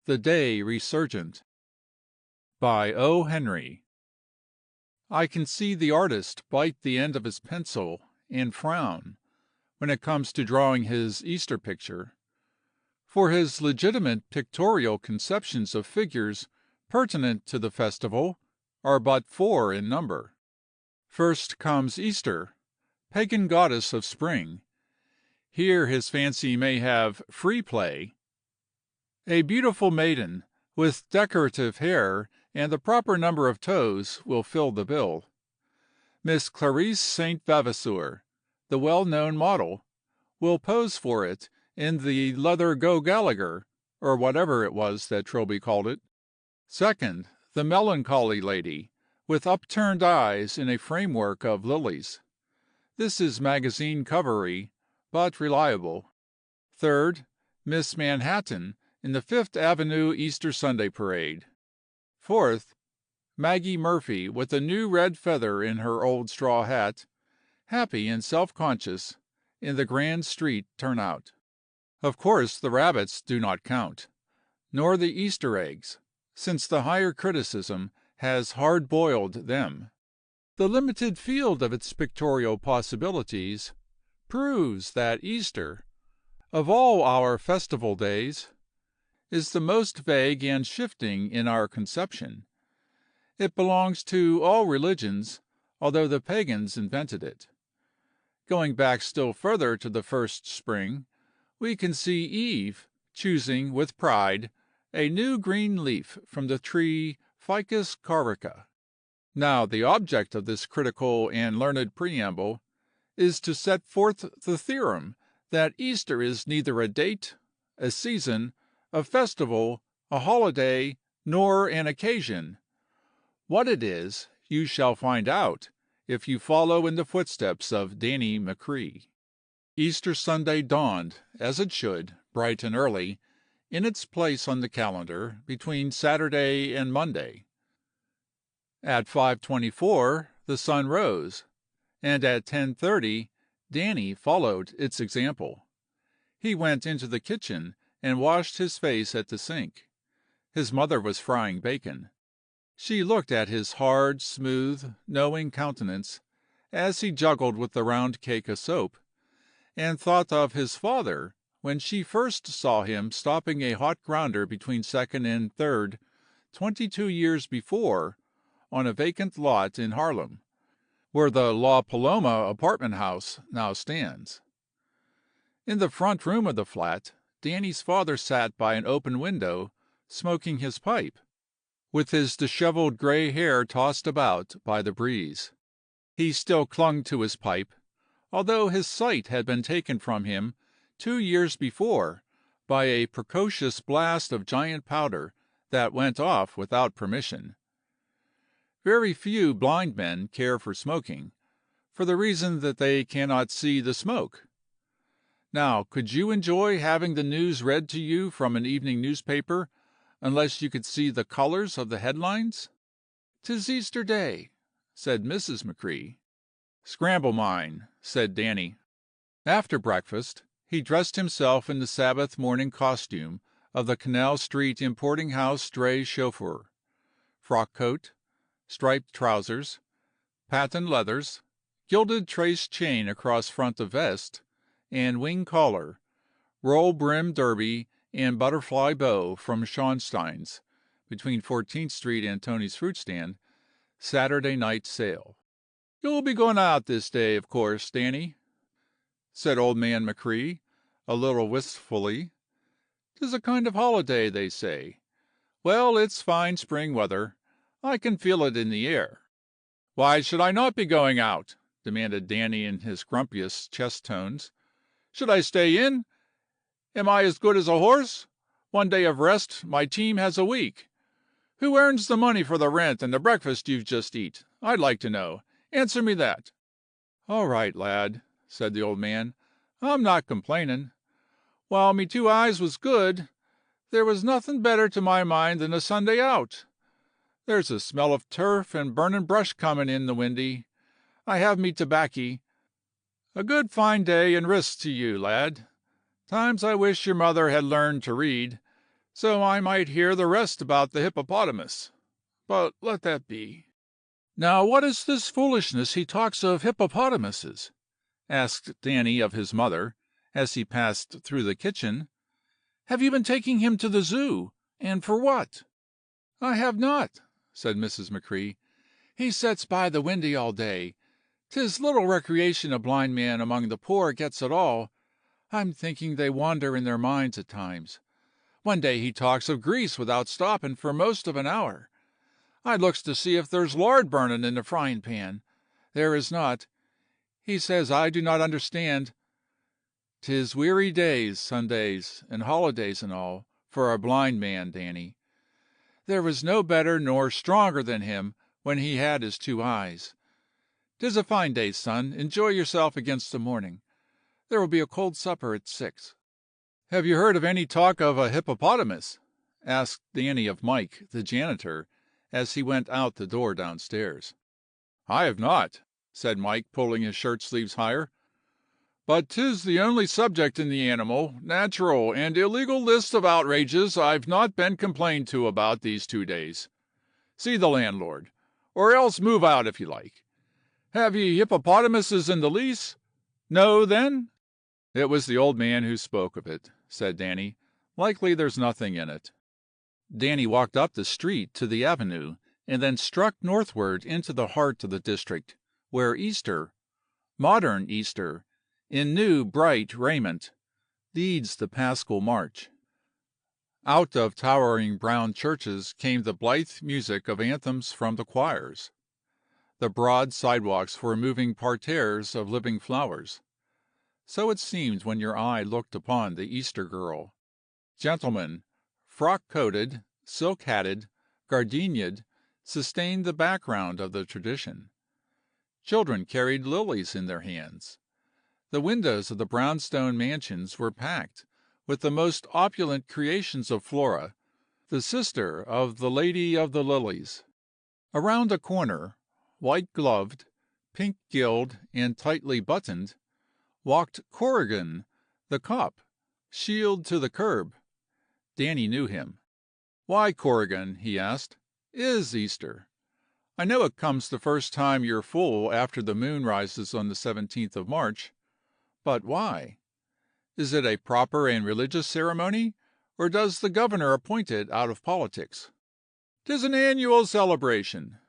The Day Resurgent by O. Henry. I can see the artist bite the end of his pencil and frown when it comes to drawing his Easter picture, for his legitimate pictorial conceptions of figures pertinent to the festival are but four in number. First comes Easter, pagan goddess of spring. Here his fancy may have free play. A beautiful maiden, with decorative hair and the proper number of toes, will fill the bill. Miss Clarice St. Vavasour, the well-known model, will pose for it in the leather go-Gallagher, or whatever it was that Trilby called it. Second, the melancholy lady, with upturned eyes in a framework of lilies. This is magazine covery, but reliable. Third, Miss Manhattan, in the Fifth Avenue Easter Sunday Parade. Fourth, Maggie Murphy with a new red feather in her old straw hat, happy and self-conscious, in the Grand Street turnout. Of course the rabbits do not count, nor the Easter eggs, since the higher criticism has hard-boiled them. The limited field of its pictorial possibilities proves that Easter, of all our festival days, is the most vague and shifting in our conception. It belongs to all religions, although the pagans invented it. Going back still further to the first spring, we can see Eve choosing with pride a new green leaf from the tree Ficus corica. Now the object of this critical and learned preamble is to set forth the theorem that Easter is neither a date, a season, a festival, a holiday, nor an occasion. What it is, you shall find out if you follow in the footsteps of Danny Machree. Easter Sunday dawned, as it should, bright and early, in its place on the calendar between Saturday and Monday. At 5:24 the sun rose, and at 10:30 Danny followed its example. He went into the kitchen and washed his face at the sink. His mother was frying bacon. She looked at his hard, smooth, knowing countenance as he juggled with the round cake of soap, and thought of his father when she first saw him stopping a hot grounder between Second and Third 22 years before on a vacant lot in Harlem, where the La Paloma apartment house now stands. In the front room of the flat, Danny's father sat by an open window, smoking his pipe, with his disheveled gray hair tossed about by the breeze. He still clung to his pipe, although his sight had been taken from him 2 years before by a precocious blast of giant powder that went off without permission. Very few blind men care for smoking, for the reason that they cannot see the smoke. Now, could you enjoy having the news read to you from an evening newspaper unless you could see the colors of the headlines? "'Tis Easter Day," said Mrs. Machree. "Scramble mine," said Danny. After breakfast, he dressed himself in the Sabbath morning costume of the Canal Street importing house dray chauffeur: frock coat, striped trousers, patent leathers, gilded trace chain across front of vest, and wing collar, roll brim derby, and butterfly bow from Schonstein's, between 14th Street and Tony's Fruit Stand, Saturday night sale. "You'll be going out this day, of course, Danny," said old man Machree, a little wistfully. "'Tis a kind of holiday, they say. Well, it's fine spring weather. I can feel it in the air." "Why should I not be going out?" demanded Danny in his grumpiest chest tones. "Should I stay in? Am I as good as a horse? One day of rest my team has a week. Who earns the money for the rent and the breakfast you've just eat, I'd like to know. Answer me that." "All right, lad," said the old man. "I'm not complainin'. While me 2 eyes was good, there was nothin' better to my mind than a Sunday out. There's a smell of turf and burnin' brush comin' in the windy. I have me tobaccy. A good fine day and risk to you, lad. Times I wish your mother had learned to read. so I might hear the rest about the hippopotamus. But let that be. Now what is this foolishness he talks of hippopotamuses? Asked Danny of his mother, as he passed through the kitchen. Have you been taking him to the zoo, and for what? I have not, said Mrs. McCrea. He sits by the windy all day. 'Tis little recreation a blind man among the poor gets at all. I'm thinking they wander in their minds at times. One day he talks of Greece without stopping for most of an hour. I looks to see if there's lard burning in the frying pan. There is not. He says I do not understand. 'Tis weary days, Sundays, and holidays and all, for a blind man, Danny. There was no better nor stronger than him when he had his two eyes. 'Tis a fine day, son. Enjoy yourself against the morning. There will be a cold supper at 6. Have you heard of any talk of a hippopotamus? Asked Danny of Mike, the janitor, as he went out the door downstairs. I have not, said Mike, pulling his shirt sleeves higher. But 'tis the only subject in the animal, natural, and illegal list of outrages I've not been complained to about these 2 days. See the landlord, or else move out if you like. Have ye hippopotamuses in the lease? No, then? It was the old man who spoke of it, said Danny. Likely there's nothing in it. Danny walked up the street to the avenue, and then struck northward into the heart of the district, where Easter, modern Easter, in new bright raiment, leads the Paschal March. Out of towering brown churches came the blithe music of anthems from the choirs. The broad sidewalks were moving parterres of living flowers. So it seemed when your eye looked upon the Easter girl. Gentlemen, frock-coated, silk-hatted, gardeniaed, sustained the background of the tradition. Children carried lilies in their hands. The windows of the brownstone mansions were packed with the most opulent creations of Flora, the sister of the Lady of the Lilies. Around a corner, white-gloved, pink-gilled, and tightly buttoned, walked Corrigan, the cop, shield to the curb. Danny knew him. Why, Corrigan, he asked, is Easter? I know it comes the first time you're full after the moon rises on the 17th of March. But why? Is it a proper and religious ceremony, or does the governor appoint it out of politics? 'Tis an annual celebration,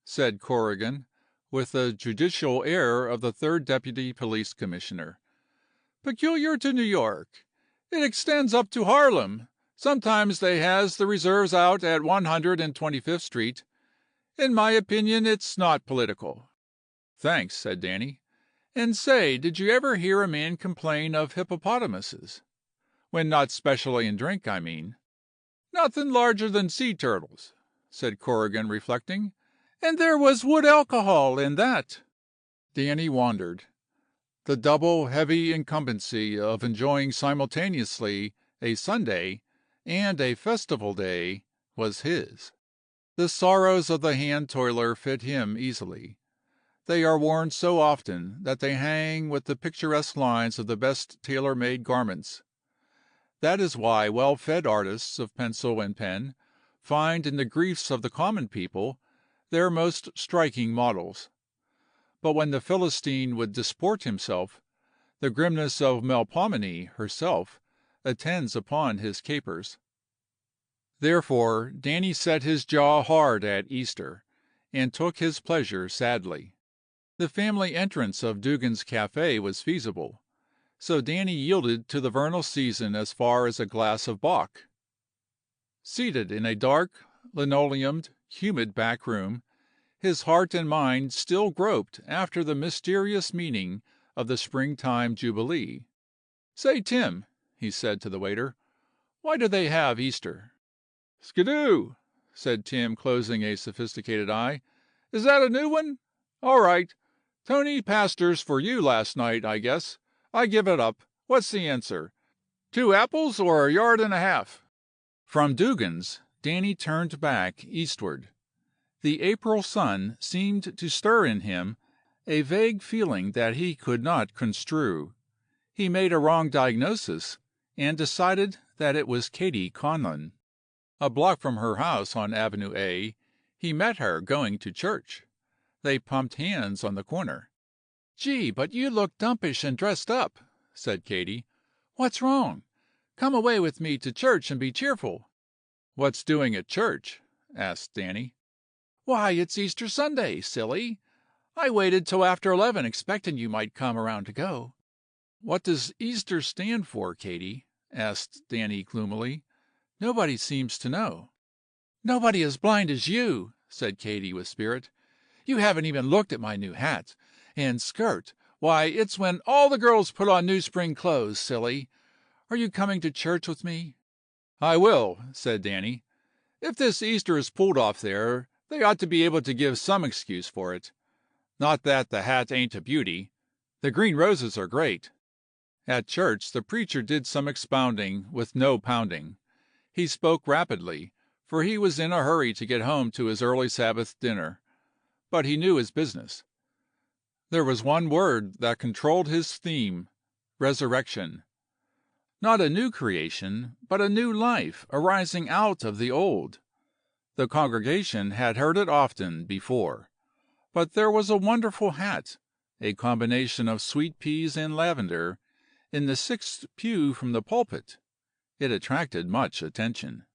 said Corrigan, with the judicial air of the third deputy police commissioner. Peculiar to New York. It extends up to Harlem. Sometimes they has the reserves out at 125th Street. In my opinion, it's not political. Thanks, said Danny. And say, did you ever hear a man complain of hippopotamuses? When not specially in drink, I mean. Nothing larger than sea turtles, said Corrigan, reflecting. And there was wood alcohol in that. Danny wondered. The double heavy incumbency of enjoying simultaneously a Sunday and a festival day was his. The sorrows of the hand toiler fit him easily. They are worn so often that they hang with the picturesque lines of the best tailor-made garments. That is why well-fed artists of pencil and pen find in the griefs of the common people their most striking models. But when the Philistine would disport himself, the grimness of Melpomene herself attends upon his capers. Therefore Danny set his jaw hard at Easter, and took his pleasure sadly. The family entrance of Dugan's Cafe was feasible, so Danny yielded to the vernal season as far as a glass of Bock. Seated in a dark, linoleumed, humid back room, his heart and mind still groped after the mysterious meaning of the springtime jubilee. Say, Tim, he said to the waiter, why do they have Easter? Skidoo, said Tim, closing a sophisticated eye. Is that a new one? All right. Tony Pastors for you last night, I guess. I give it up. What's the answer? 2 apples or a yard and a half? From Dugan's, Danny turned back eastward. The April sun seemed to stir in him a vague feeling that he could not construe. He made a wrong diagnosis, and decided that it was Katie Conlon. A block from her house on Avenue A, he met her going to church. They pumped hands on the corner. "Gee, but you look dumpish and dressed up," said Katie. "What's wrong? Come away with me to church and be cheerful." "What's doing at church?" asked Danny. "Why, it's Easter Sunday, silly. I waited till after 11 expecting you might come around to go." "What does Easter stand for, Katie?" asked Danny gloomily. "Nobody seems to know." "Nobody as blind as you," said Katie with spirit. "You haven't even looked at my new hat. And skirt, why, it's when all the girls put on new spring clothes, silly. Are you coming to church with me?" "I will," said Danny. "If this Easter is pulled off there, they ought to be able to give some excuse for it. Not that the hat ain't a beauty. The green roses are great." At church the preacher did some expounding with no pounding. He spoke rapidly, for he was in a hurry to get home to his early Sabbath dinner. But he knew his business. There was one word that controlled his theme: resurrection. Not a new creation, but a new life arising out of the old. The congregation had heard it often before. But there was a wonderful hat, a combination of sweet peas and lavender, in the sixth pew from the pulpit. It attracted much attention.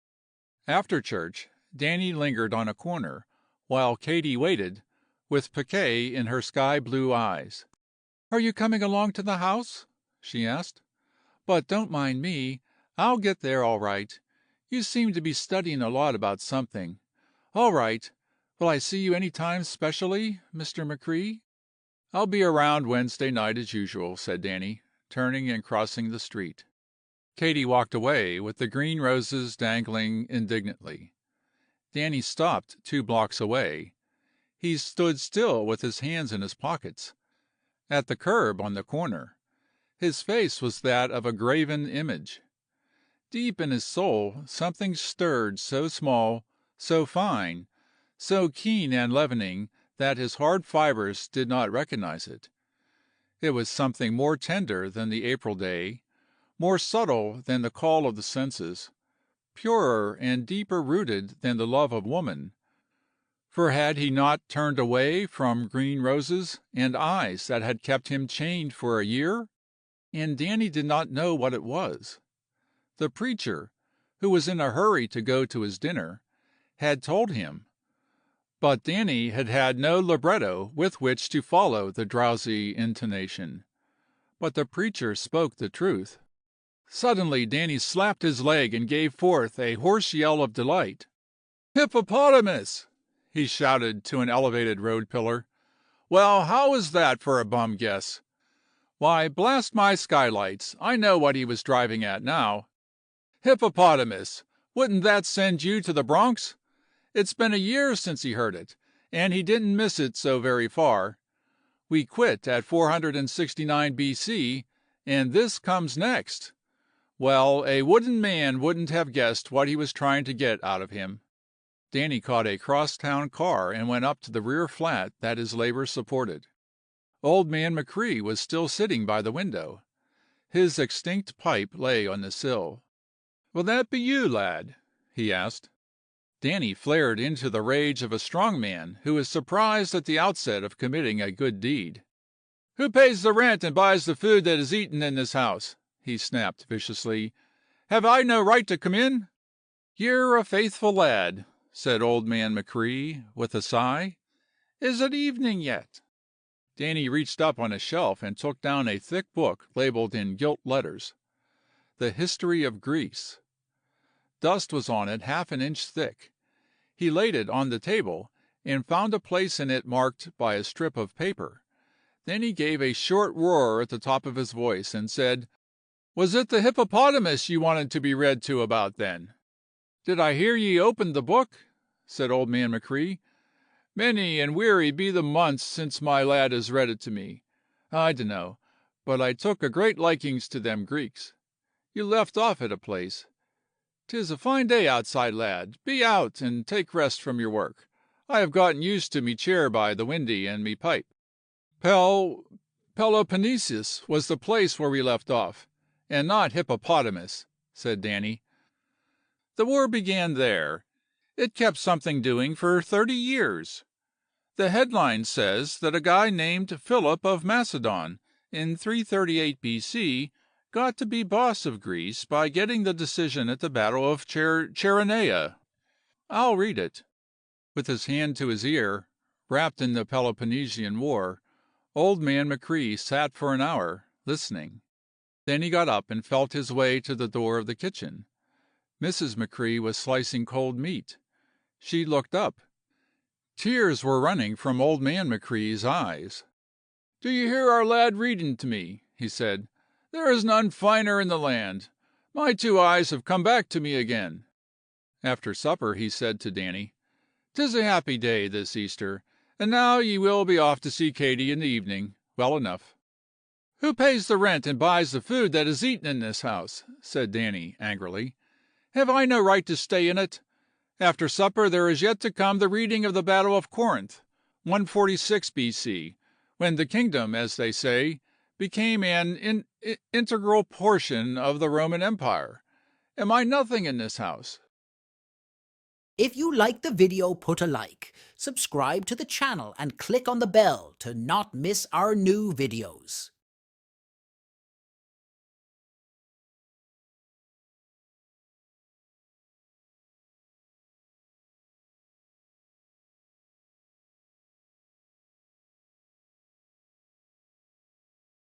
After church, Danny lingered on a corner, while Katie waited, with piquet in her sky-blue eyes. "Are you coming along to the house?" she asked. "But don't mind me. I'll get there all right. You seem to be studying a lot about something. All right. Will I see you any time specially, Mr. McCrea?" "I'll be around Wednesday night as usual," said Danny, turning and crossing the street. Katie walked away, with the green roses dangling indignantly. Danny stopped 2 blocks away. He stood still with his hands in his pockets, at the curb on the corner. His face was that of a graven image. Deep in his soul something stirred so small, so fine, so keen and leavening that his hard fibers did not recognize it. It was something more tender than the April day, more subtle than the call of the senses, purer and deeper rooted than the love of woman. For had he not turned away from green roses and eyes that had kept him chained for a year? And Danny did not know what it was. The preacher, who was in a hurry to go to his dinner, had told him. But Danny had had no libretto with which to follow the drowsy intonation. But the preacher spoke the truth. Suddenly Danny slapped his leg and gave forth a hoarse yell of delight. "Hippopotamus!" he shouted to an elevated road pillar. "Well, how was that for a bum guess? Why, blast my skylights, I know what he was driving at now. Hippopotamus! Wouldn't that send you to the Bronx? It's been a year since he heard it, and he didn't miss it so very far. We quit at 469 B.C., and this comes next. Well, a wooden man wouldn't have guessed what he was trying to get out of him." Danny caught a cross-town car and went up to the rear flat that his labor supported. Old man McCrea was still sitting by the window. His extinct pipe lay on the sill. "Will that be you, lad?" he asked. Danny flared into the rage of a strong man who is surprised at the outset of committing a good deed. "Who pays the rent and buys the food that is eaten in this house?" he snapped viciously. "Have I no right to come in?" "You're a faithful lad," said old man McCrea, with a sigh. "Is it evening yet?" Danny reached up on a shelf and took down a thick book labeled in gilt letters, "The History of Greece." Dust was on it half an inch thick. He laid it on the table, and found a place in it marked by a strip of paper. Then he gave a short roar at the top of his voice, and said, "Was it the hippopotamus you wanted to be read to about, then?" "Did I hear ye opened the book?" said old man McCrea. "Many and weary be the months since my lad has read it to me. I dunno, but I took a great likings to them Greeks. You left off at a place. 'Tis a fine day outside, lad. Be out and take rest from your work. I have gotten used to me chair by the windy and me pipe." Peloponnesus was the place where we left off, and not hippopotamus," said Danny. "The war began there. It kept something doing for 30 years. The headline says that a guy named Philip of Macedon in 338 BC got to be boss of Greece by getting the decision at the Battle of Cheronea. I'll read it." With his hand to his ear, wrapped in the Peloponnesian War, old man McCrea sat for an hour, listening. Then he got up and felt his way to the door of the kitchen. Mrs. McCrea was slicing cold meat. She looked up. Tears were running from old man McCrea's eyes. "Do you hear our lad reading to me?" he said. "There is none finer in the land. My two eyes have come back to me again." After supper he said to Danny, "'Tis a happy day this Easter, and now ye will be off to see Katy in the evening, well enough." "Who pays the rent and buys the food that is eaten in this house?" said Danny angrily. "Have I no right to stay in it? After supper there is yet to come the reading of the Battle of Corinth, 146 B.C., when the kingdom, as they say, became an integral portion of the Roman Empire. Am I nothing in this house?" If you like the video, put a like, subscribe to the channel, and click on the bell to not miss our new videos.